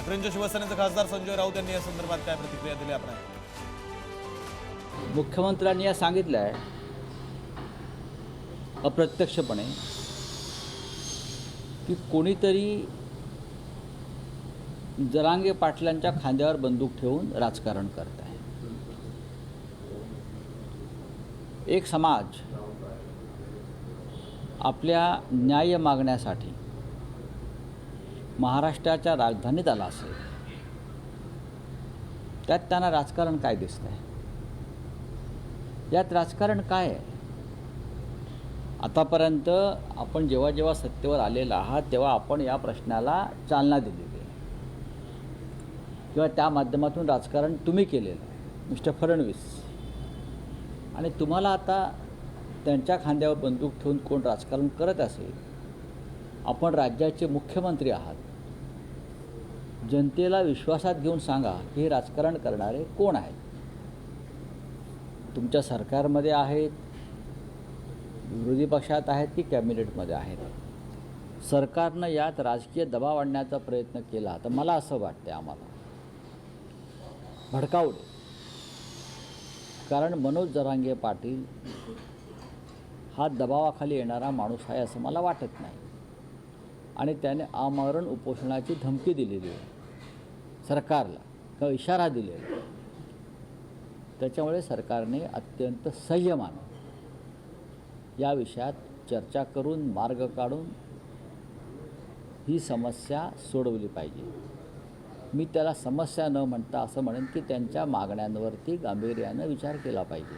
ठाकरेंच्या शिवसेनेचे खासदार संजय राऊत यांनी या संदर्भात काय प्रतिक्रिया दिली आपण? मुख्यमंत्र्यांनी या सांगितलं आहे अप्रत्यक्षपणे की कोणीतरी जरांगे पाटलांच्या खांद्यावर बंदूक ठेवून राजकारण करत आहे। एक समाज आपल्या न्याय मागण्यासाठी महाराष्ट्राच्या राजधानीत आला असेल, त्यात त्यांना राजकारण काय दिसतंय? यात राजकारण काय आहे? आतापर्यंत आपण जेव्हा जेव्हा सत्तेवर आलेला आहात तेव्हा आपण या प्रश्नाला चालना दिलेली आहे किंवा त्या माध्यमातून राजकारण तुम्ही केलेलं आहे मिस्टर फडणवीस, आणि तुम्हाला आता त्यांच्या खांद्यावर बंदूक ठेवून कोण राजकारण करत असेल, आपण राज्याचे मुख्यमंत्री आहात, जनतेला विश्वासात घेऊन सांगा की हे राजकारण करणारे कोण आहेत? तुमच्या सरकारमध्ये आहेत, विरोधी पक्षात आहेत की कॅबिनेटमध्ये आहेत? सरकारनं यात राजकीय दबाव आणण्याचा प्रयत्न केला तर मला असं वाटतं आम्हाला भडकावले, कारण मनोज जरांगे पाटील हा दबावाखाली येणारा माणूस आहे असं मला वाटत नाही, आणि त्याने आमरण उपोषणाची धमकी दिलेली आहे सरकारला किंवा इशारा दिलेला आहे। त्याच्यामुळे सरकारने अत्यंत संयमाने या विषयात चर्चा करून मार्ग काढून ही समस्या सोडवली पाहिजे। मी त्याला समस्या न म्हणता असं म्हणेन की त्यांच्या मागण्यांवरती गांभीर्यानं विचार केला पाहिजे।